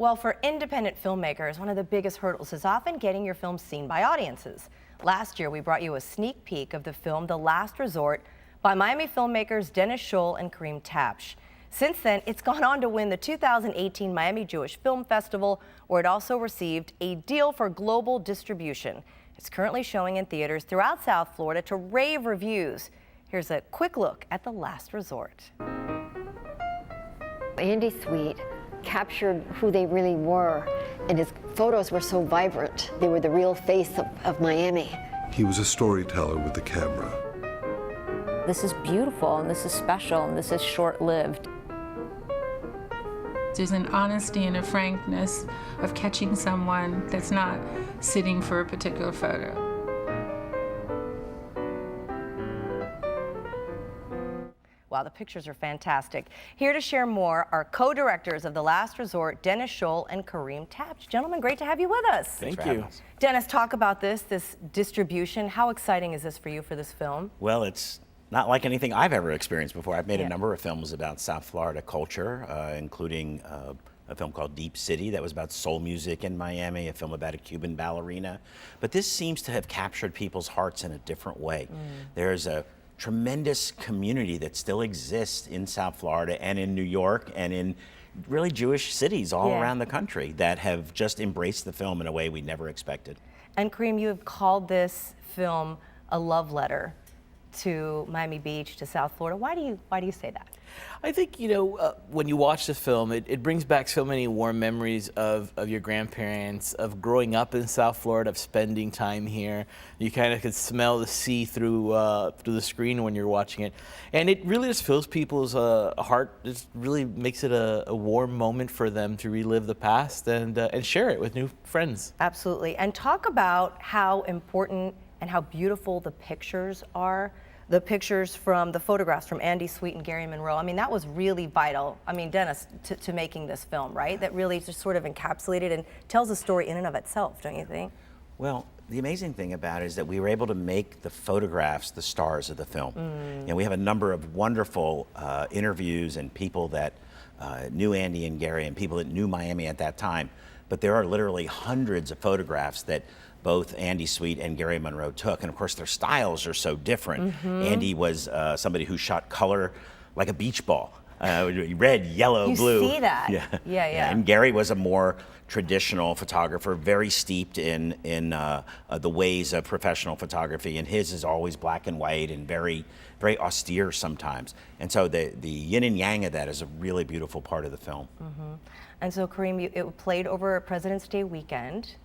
Well, for independent filmmakers, one of the biggest hurdles is often getting your film seen by audiences. Last year, we brought you a sneak peek of the film The Last Resort by Miami filmmakers Dennis Scholl and Kareem Tabsch. Since then, it's gone on to win the 2018 Miami Jewish Film Festival, where it also received a deal for global distribution. It's currently showing in theaters throughout South Florida to rave reviews. Here's a quick look at The Last Resort. Andy Sweet captured who they really were, and his photos were so vibrant. They were the real face of Miami. He was a storyteller with the camera. This is beautiful, and this is special, and this is short-lived. There's an honesty and a frankness of catching someone that's not sitting for a particular photo. Wow, the pictures are fantastic. Here to share more are co-directors of The Last Resort, Dennis Scholl and Kareem Tabsch. Gentlemen, great to have you with us. Thank you. Dennis, talk about this distribution. How exciting is this for you for this film? Well, it's not like anything I've ever experienced before. I've made a number of films about South Florida culture, including a film called Deep City that was about soul music in Miami, a film about a Cuban ballerina. But this seems to have captured people's hearts in a different way. There's a tremendous community that still exists in South Florida and in New York and in really Jewish cities all around the country that have just embraced the film in a way we never expected. And Kareem, you have called this film a love letter to Miami Beach, to South Florida. Why do you say that? I think, when you watch the film, it brings back so many warm memories of your grandparents, of growing up in South Florida, of spending time here. You kind of could smell the sea through the screen when you're watching it. And it really just fills people's heart. It really makes it a warm moment for them to relive the past and share it with new friends. Absolutely. And talk about how important and how beautiful the pictures are. The pictures from the photographs from Andy Sweet and Gary Monroe. I mean, that was really vital. I mean, Dennis, to making this film, right? That really just sort of encapsulated and tells a story in and of itself, don't you think? Well, the amazing thing about it is that we were able to make the photographs the stars of the film. And we have a number of wonderful interviews and people that knew Andy and Gary and people that knew Miami at that time. But there are literally hundreds of photographs that both Andy Sweet and Gary Monroe took. And of course, their styles are so different. Andy was somebody who shot color like a beach ball. Red, yellow, blue. You see that. Yeah. And Gary was a more traditional photographer, very steeped in the ways of professional photography. And his is always black and white and very, very austere sometimes. And so the yin and yang of that is a really beautiful part of the film. And so, Kareem, it played over President's Day weekend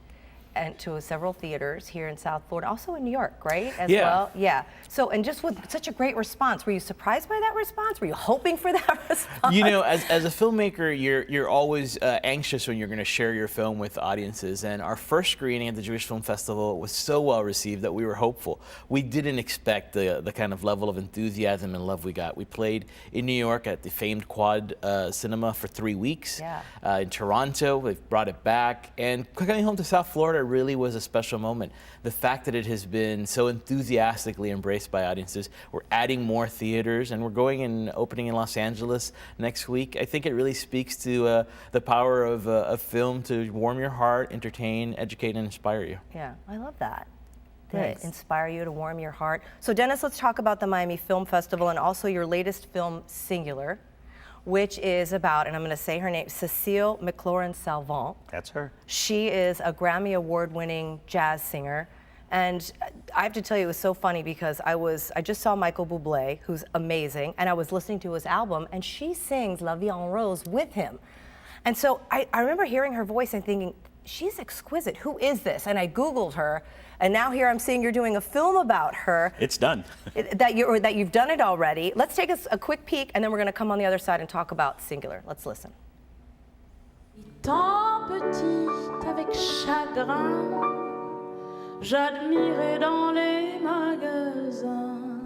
and to several theaters here in South Florida, also in New York, right? As well? Yeah. So, and just with such a great response, were you surprised by that response? Were you hoping for that response? You know, as a filmmaker, you're always anxious when you're going to share your film with audiences. And our first screening at the Jewish Film Festival was so well received that we were hopeful. We didn't expect the kind of level of enthusiasm and love we got. We played in New York at the famed Quad Cinema for 3 weeks. In Toronto, we've brought it back. And coming home to South Florida really was a special moment. The fact that it has been so enthusiastically embraced by audiences. We're adding more theaters, and we're going and opening in Los Angeles next week. I think it really speaks to the power of film to warm your heart, entertain, educate, and inspire you. Yeah, I love that. To inspire you, to warm your heart. So Dennis, let's talk about the Miami Film Festival and also your latest film, Singular, which is about, and I'm going to say her name, Cecile McLaurin-Salvant. That's her. She is a Grammy Award-winning jazz singer. And I have to tell you, it was so funny because I just saw Michael Bublé, who's amazing, and I was listening to his album, and she sings La Vie en Rose with him. And so I remember hearing her voice and thinking, she's exquisite. Who is this? And I Googled her, and now here I'm seeing you're doing a film about her. It's done. that you've done it already. Let's take a quick peek, and then we're going to come on the other side and talk about Singular. Let's listen. Tant petite avec chagrin, j'admirais dans les magasins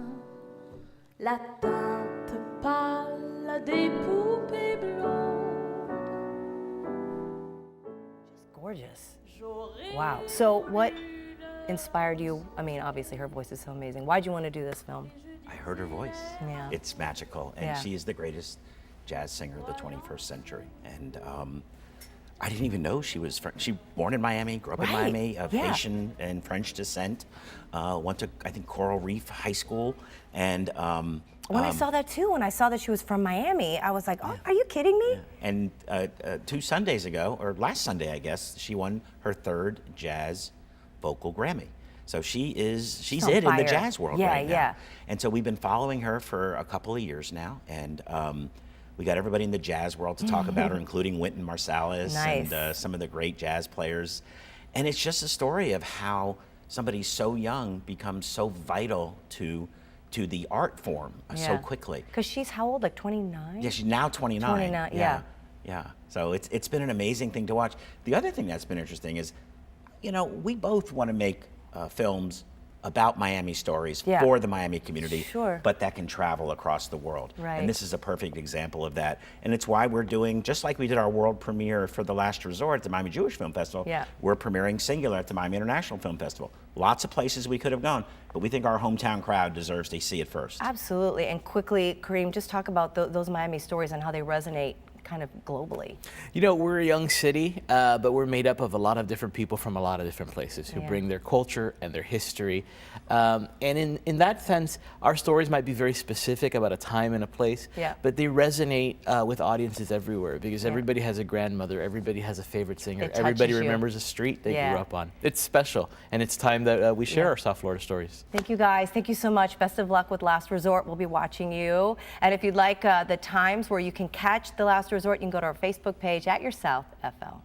la teinte pâle des poupées blondes. Just gorgeous. Wow. So what inspired you? I mean, obviously her voice is so amazing. Why'd you want to do this film? I heard her voice. Yeah. It's magical, and she is the greatest jazz singer of the 21st century. And I didn't even know she was she born in Miami, grew up in Right. Miami, of Yeah. Haitian and French descent. Went to, I think, Coral Reef High School, and When I saw that too, when I saw that she was from Miami, I was like, oh, are you kidding me? and 2 Sundays ago, or last Sunday, I guess, she won her 3rd jazz vocal Grammy. So she's on it in the fire. jazz world Yeah, right now. yeah. And so we've been following her for a couple of years now, and we got everybody in the jazz world to talk about her, including Wynton Marsalis Nice. and some of the great jazz players. And it's just a story of how somebody so young becomes so vital to the art form so quickly. Because she's how old, like 29? Yeah, she's now 29. 29, yeah. Yeah. So it's been an amazing thing to watch. The other thing that's been interesting is, we both want to make films about Miami stories Yeah. for the Miami community, Sure. but that can travel across the world. Right. And this is a perfect example of that. And it's why we're doing, just like we did our world premiere for The Last Resort at the Miami Jewish Film Festival, Yeah. we're premiering Singular at the Miami International Film Festival. Lots of places we could have gone, but we think our hometown crowd deserves to see it first. Absolutely. And quickly, Kareem, just talk about those Miami stories and how they resonate kind of globally. We're a young city, but we're made up of a lot of different people from a lot of different places who Yeah. bring their culture and their history. And in that sense, our stories might be very specific about a time and a place, Yeah. but they resonate with audiences everywhere because everybody has a grandmother, everybody has a favorite singer, It everybody touches you. remembers a street they Yeah. grew up on. It's special, and it's time that we share Yeah. our South Florida stories. Thank you guys. Thank you so much. Best of luck with Last Resort. We'll be watching you. And if you'd like the times where you can catch The Last Resort, you can go to our Facebook page at Your South FL.